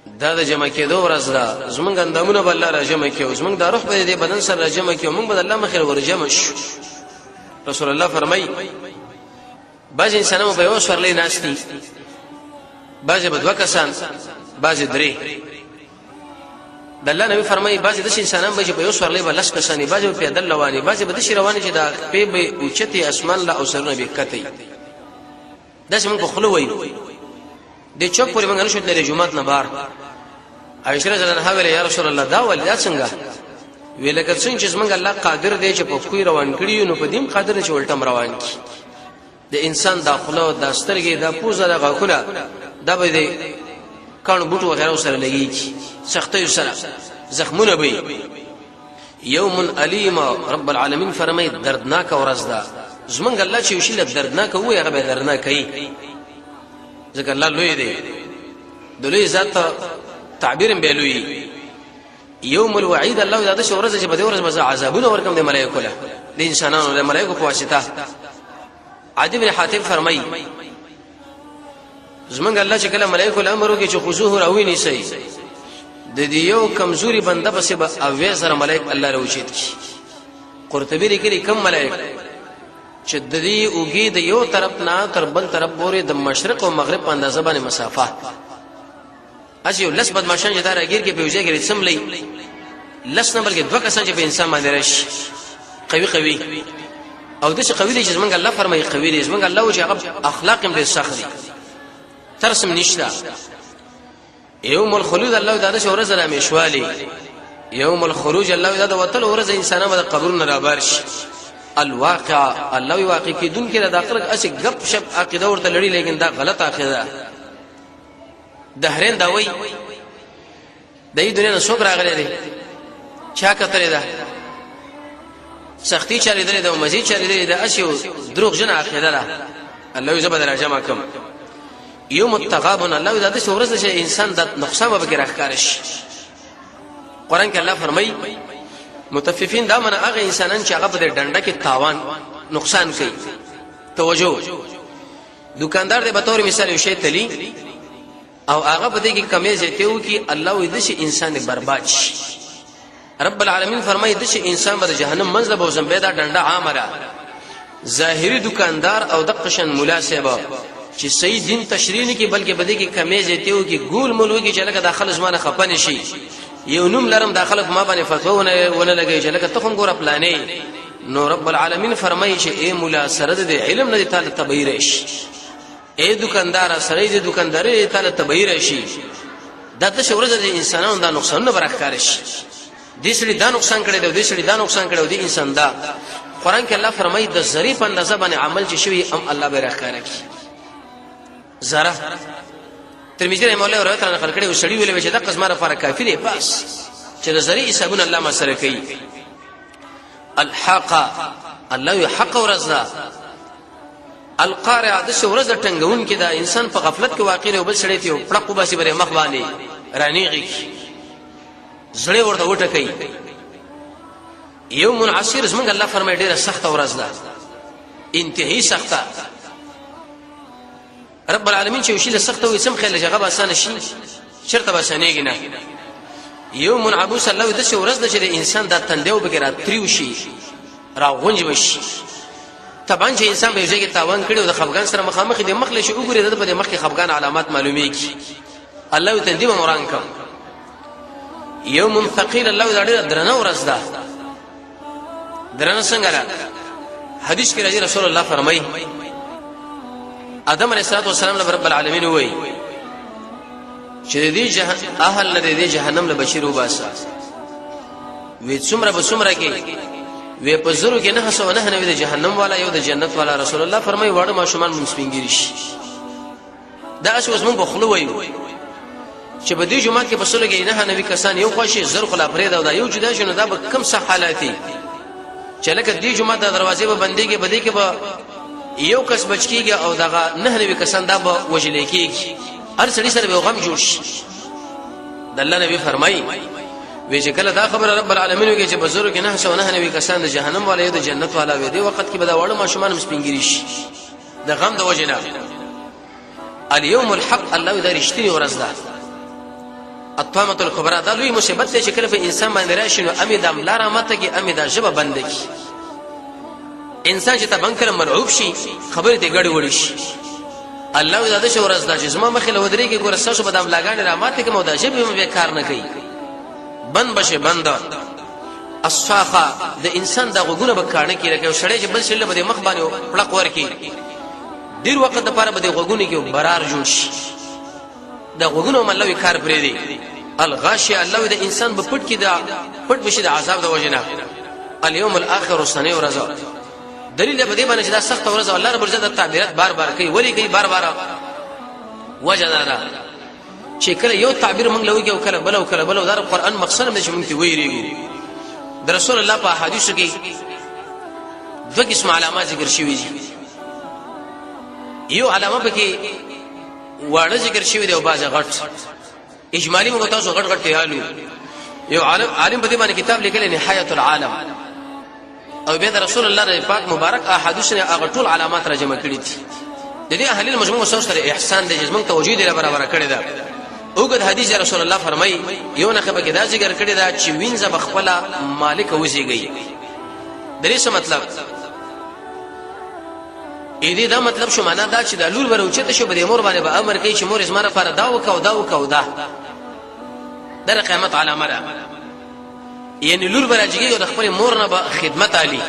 دا د جمع کېدو ورځ ده زمونږ اندامونه بل را جمع کېو زمونږ د روح په دې بدن سره را جمع کېو موږ به الله مخې ور جمع شو رسول الله فرمایي بعض انسانانو په یو سورلې ناشتي بعض به دوه کسان بعض درې د الله نبی فرمایي بعض د انسانان به په یو سورلې به لس کسانی بعض په پیدل رواني بعض به د شي رواني چې دا په به اوچتي اسمان لا او سرونه به کته دا څنګه په خلو وایي د چوک پورې موږ نشو تللی جمعات نه بار عائشہ رضی الله عنها ویل یا رسول الله دا ولدا څنګه ویل که څنګه چې موږ الله قادر دی چې په کوی روان کړی نو په دیم قادر چې ولټم روان کی د انسان داخله د سترګې د پوزه د غاخونه دا به د کانو بوټو وغیرہ سره لګي سختي سره زخمونه به یوم الیم رب العالمین فرمای دردناک ورځ ده زمونږ الله چې وشي له دردناک وي هغه به دردناک کوي ځکه الله لوی دی د لوی ذات تعبیر به لوی یوم الوعید الله دا څه ورځ چې په دې ورځ مزه عذابونه ورکم د ملائکه له د انسانانو له ملائکه په واسطه عادی بن حاتم فرمایي زمونږ الله چې کله ملائکه له امر وکړي چې خذوه راویني سي د دې یو کمزوري بنده پسې به اوې سره ملائکه الله راوچیت کی قرطبی لیکلي کم ملائکه چې د دې اوګي د یو طرف نه تر بل طرف پورې د مشرق او مغرب په اندازه باندې مسافه اسی یو لس بدمعشان چې دا راګیر کې په وجه کې سملې لس نمبر کې دوه کسان چې په انسان باندې راشي قوي او د څه قوي دي چې زمونږ الله فرمایي قوي دي زمونږ الله چې هغه اخلاق هم ډېر سخت دي ترسم نشته یوم الخلود الله دا څه ورځ را میشوالي یوم الخروج الله دا وتل ورځ انسانانو د قبرونو را بارش الواقع الله واقع کې دن کې د اخرت اسی غپ شپ عقیده ورته لړی لیکن دا غلط عقیده دهرین دا وای د دې دنیا څوک راغلی دی چا کتره ده سختی چاري ده او مزید چاري ده اسی دروغ جن عقیده ده الله یو زبر راجمه کوم یوم التغابن الله دا څه ورځ چې انسان د نقصان به کې راخکارش قران کې الله فرمایي متففین دا منه هغه انسانان چې هغه په ډنډه کې تاوان نقصان کوي توجه دکاندار دې به تور مثال یو شی تلی او هغه په دې کې کمی زیاته و کې الله دې شي انسان برباد شي رب العالمین فرمایي دې شي انسان به جهنم منځ به وزن پیدا ډنډه عامره ظاهری دکاندار او د قشن مناسبه چې صحیح دین تشریح نه کې بلکې بده کې کمی زیاته و کې ګول ملوږي چې لکه داخل زمانه خپن شي یو نوم لرم داخله ما باندې فتوونه ونه لګي چې لکه تخم ګور پلانې نو رب العالمین فرمایي چې اے مولا سره د علم نه تعالی تبیرش اے دکاندار سره د دکانداري تعالی تبیرش دا د شورز د انسانانو دا نقصان نه برخکارش دې سړي دا نقصان کړي دی دې سړي دا نقصان کړي دی انسان دا قران کې الله فرمایي د ظریف اندازه باندې عمل چې شوی ام الله برخکاره کی زرا ترمذی رحمه الله روایت نقل کړي وسړي ویل چې دا قسمه لپاره کافی دی بس چې نظری حسابونه الله ما سره کوي الحق الله يحق ورزا القارع د شورز ټنګون کې دا انسان په غفلت کې واقع دی او بل سړی ته پړقو باسي بره مخ باندې رانیږي زړه ورته وټه کوي یوم عسیر زمونږ الله فرمایي ډیره سخت ورځ ده انتهایی سخته رب العالمین چې وشي له سخت وي سم خل جغه آسان شي شرط به سنېږي نه یوم عبوس الله د شو ورځ د چې انسان د تندیو بګرا تریو شي را غونج بشي طبعا چې انسان به یوځای کې تاوان کړي او د خفغان سره مخامخ دي مخله شي وګوري د په مخ کې خفغان علامات معلومیږي الله تندیو مران کوم یوم ثقيل الله د درنه ورځ ده درنه څنګه را حدیث کې راځي رسول الله فرمایي آدم علیہ الصلوۃ والسلام رب العالمین وای چې دې اهل دې جهنم له بشیر وباسه وې څومره به څومره کې وې په زرو کې نه حسو نه د جهنم والا یو د جنت والا رسول الله فرمایي واړه ماشومان منسپینګری شي دا اوس مونږ بخلو وایو چې په دې جمعه کې بسلو کې نه نبی کسان یو خوشي زر خلا فرید او دا یو جدا شنو دا به کم صح حالاتي چې لکه دې جمعه د دروازې به بندي کې بده کې به یو کس بچکیږي او دغه نه نبی کسان دا به وجلې کېږي هر سړي سره به غم جوړ شي د الله نبی فرمایي وی چې کله دا خبر رب العالمین وی چې بزرګ کې نه شو نه نبی کسان د جهنم والا د جنت والا وي دی وخت کې به دا وړ ماشومان مسپینګری شي د غم د وجنه اليوم الحق الله دا رښتینی ورځ ده الطامه الكبرى دا لوی مصیبت دی چې کله په انسان باندې راشي نو امي د املار ماته کې امي د جبه بند کی انسان چې تبنکر مرعوب شي خبرې ته ګډ وړي شي الله زاده شو ورځ دا چې زما مخې له ودرې کې ګور ساسو بدام لاګان را ماته کې مودا جبه به کار نه کوي بند بشه بند الصاخه د انسان د غوګونه به کارنه کې لکه شړې چې بل شل به مخ باندې پړق ورکی ډیر وخت د پاره به غوګونه کې برار جوړ شي د غوګونو ملوي کار پرې دی الغاشيه الله د انسان په پټ کې دا پټ بشي د عذاب د وجنه اليوم الاخر سنه ورځ دلیل به دې باندې چې دا سخت ورځ الله رب عزت تعبیرات بار بار کوي ولی کوي بار بار وجه دا چې کله یو تعبیر موږ لوي او کله بل دا قرآن مقصد نه چې موږ ته ویریږي د رسول الله په حدیثو کې دوه قسم علامات ذکر شوي دي یو علامه به کې وړه ذکر شوی دی او باز غټ اجمالی موږ تاسو غټ غټ یالو یو عالم په دې باندې کتاب لیکلی نهایت العالم او به رسول الله پاک مبارک احادیث نه هغه ټول علامات را جمع کړي دي د دې اهل المجموع سره احسان د جسم توجید لپاره برابر کړی دا اوګد حدیث رسول الله فرمای یو نه خبره کې دا ذکر کړی دا چې وینځه بخپله مالک وزيږي د دې څه مطلب اې دې دا مطلب شو معنا دا چې د لور وروچته شو به مور باندې به امر کوي چې مور زما لپاره دا وکاو دا در قیامت علامه ده یعنی لور براجیږي او د خپل مور نه به خدمت علی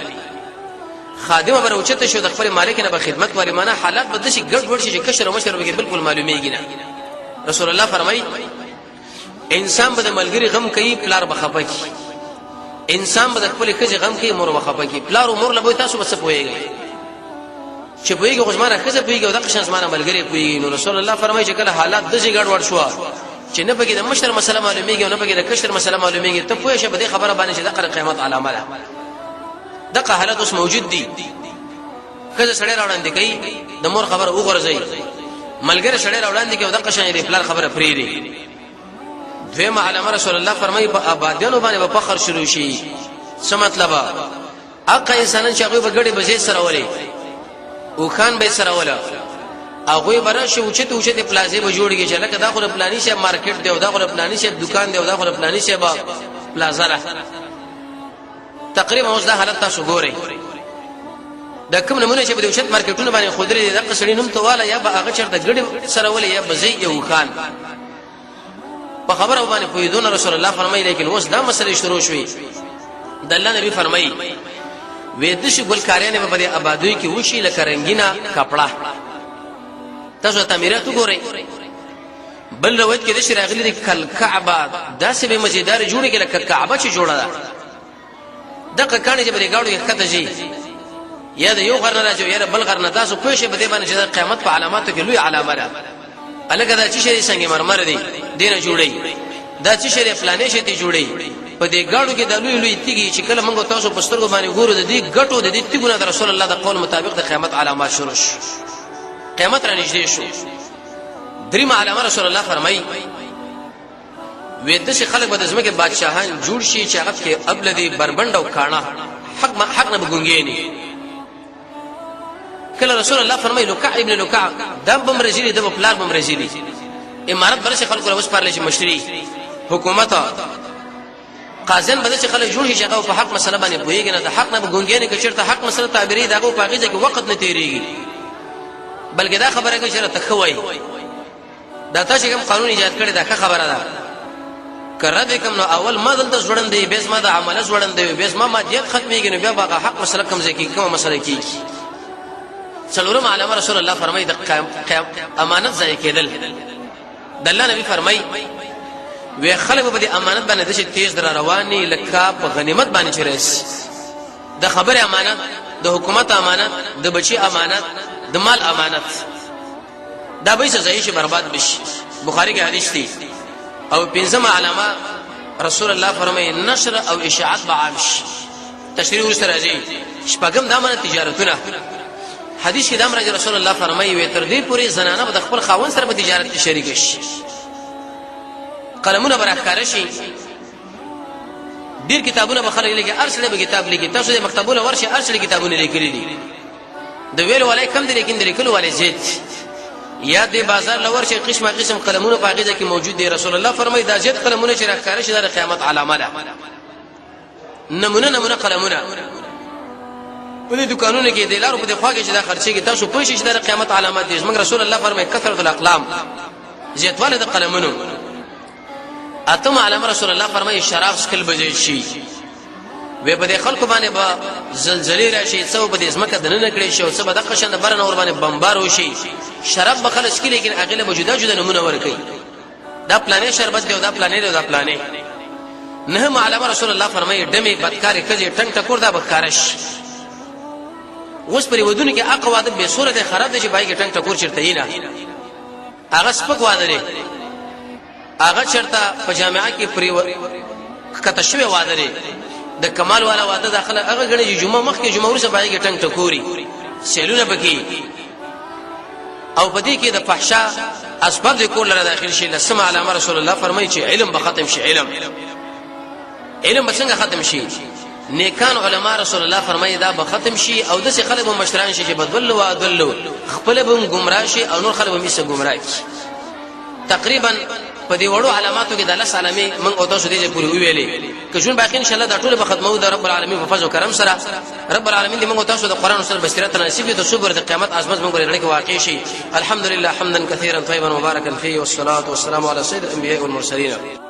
خادمه وروچته شو د خپل مالک نه به خدمت وری معنا حالات بد شي ګډ وډ شي کشر او مشر به بالکل معلومیږي نه رسول الله فرمای انسان به د ملګری غم کوي پلار بخپه کی انسان به د خپل کجه غم کوي مور بخپه کی پلار او مور له تاسو بس پويږي چې پويږي خو زما راخصه پويږي او د قشن زما ملګری پويږي نو رسول الله فرمای چې کله حالات د شي ګډ وډ شو چې نه پکې د مشر مسله معلومیږي او نه پکې د کشر مسله معلومیږي ته پوه شه به دې خبره باندې چې د قیامت علامه ده دغه حالت اوس موجود دي کله سړی راوړاندې کوي د مور خبره وګورځي ملګری سړی راوړاندې کوي او د قشن دې پلان خبره پریری دویمه علامه رسول الله فرمایي په آبادیانو باندې په فخر شروع شي څه مطلب اقا انسانان چې هغه بغړي بځې سره ولي او خان به سره ولا هغه برشه اوچته پلازې به جوړیږي چې لکه دا خو پلاني شه مارکیټ دی او دا خو پلاني شه دکان دی او دا خو پلاني شه با پلازا را تقریبا اوس دا حالت تاسو ګورئ دا کوم نمونه چې په اوچت مارکیټونو باندې خودري د قصړي نوم تواله یا به هغه چرته ګډ سره ولې یا بځي یو خان په خبره باندې پویدون رسول الله فرمایي لیکن اوس دا مسله شروع شوې د الله نبی فرمایي وې د شي ګل کاریانه په دې آبادوي کې وشي لکه رنگینا کپڑا تاسو تعمیرات وګورئ بل روایت کې د شراغلی د کل کعبه داسې به مزیدار جوړه کې لکه کعبه چې جوړه ده دغه کانه چې به گاډو کې کته شي یا د یو غرنه راځي یا بل غرنه تاسو پوه شئ په دې باندې چې قیامت په علاماتو کې لوی علامه ده الګا دا چې شری څنګه مرمر دي دینه جوړي دا چې شری فلانې شي ته جوړي په دې گاډو کې د لوی تیږي چې کله موږ تاسو په سترګو باندې ګورو د دې غټو د دې تیګونه د رسول الله د قول مطابق د قیامت علامات شروع شي قیامت را نږدې شو دریم علامه رسول الله فرمایي وې د شي خلک به د زمکه بادشاہان جوړ شي چې هغه کې ابلدي بربند او کاڼه حق نه بګونګېني کله رسول الله فرمایي لوکع ابن لوکع د بمرزيلي د پلار بمرزيلي امارت برشه خلکو له وس پرلې شي مشري حکومت قاضیان بده چې خلک جوړ شي هغه په حق مسله باندې پويږي نه د حق نه بګونګېني کې چیرته حق مسله تعبیري دغه په هغه ځکه وخت نه تیریږي بلکې دا خبره کوي چې تخوي دا تاسو کوم قانون ایجاد کړی دا خبره ده کړه دې کوم نو اول ما دلته ژوند دی بیس ما د عمله ژوند دی بیس ما مادیت ختميږي نو بیا هغه حق مسله کوم ځکه کوم مسله کیږي څلورم علامه رسول الله فرمایي د امانت ځای کېدل د الله نبی فرمایي وی خلک په دې امانت باندې د تیز در رواني لکه په غنیمت باندې چرېس د خبره امانت د حکومت امانت د بچي امانت د مال امانت دا به څه ځای شي برباد بشي بخاری کې حدیث دی او پنځمه علامه رسول الله فرمایي نشر او اشاعت بعامش تشریح ورسره راځي شپږم د امانت تجارتونه حدیث کې د امر رسول الله فرمایي وي تر دې پورې زنانه به خپل خاوند سره په تجارت کې شریک شي قلمونه برخاره شي ډیر کتابونه به خلک لګي ارسله به کتاب لګي تاسو د مکتبونو ورشه ارسله کتابونه لیکلي دي د ویلو ولای کم دي لیکن د لیکلو ولای زیات یا د بازار لور شي قسمه قسم قلمونه پاګه کې موجود دي رسول الله فرمایي دا زیات قلمونه چې راکاره شي د قیامت علامه ده نمونه قلمونه په دې دکانونو کې د لارو په دې خوا کې چې دا خرچي کې تاسو پوه شئ چې د قیامت علامات دي موږ رسول الله فرمایي کثرت الاقلام زیاتواله د قلمونو اتم علامه رسول الله فرمایي شراب سکل بجې شي وې په دې خلکو باندې با زلزلې راشي څو په دې اسمکه دنه کړي شي او څه به د قشن د برن اور باندې بمبار وشي شراب بخلص کې لیکن اغله موجوده جوړه نمونه ورکي دا پلانې شربت دی او دا پلانې دی او دا پلانې نه علامه رسول الله فرمایي دمه بدکاری کجې ټنګ ټکور دا بکارش اوس پرې ودونه کې اقوا د به صورت خراب دي چې بای کې ټنګ ټکور چرته یې نه هغه سپک واده لري هغه چرته په جامعه کې پرې کته شوی واده لري د کمال والا واده داخله هغه غني جمعه مخ کې جمعه ورسره بای کې ټنګ ټکوري سیلونه بکی او پدې کې د فحشا اسباب ذکر لره داخل شي لسمع علامه رسول الله فرمایي چې علم به ختم شي علم به څنګه ختم شي نیکان علما رسول الله فرمایي دا به ختم شي او د څه خلک مشران شي چې بدل او عدل خپل به گمراه شي او نور خلک به میسه گمراه شي تقریبا په دې وړو علاماتو کې د الله سلامي من او تاسو دې پوری ویلې که جون باقي ان شاء الله دا ټول به ختمو د رب العالمین په فضل او کرم سره رب العالمین دې موږ تاسو د قران سره بصیرت نصیب دې صبر د قیامت عظمت موږ لري کې واقع شي الحمدلله حمدا كثيرا طيبا مباركا فيه والصلاه والسلام على سيد الانبياء والمرسلين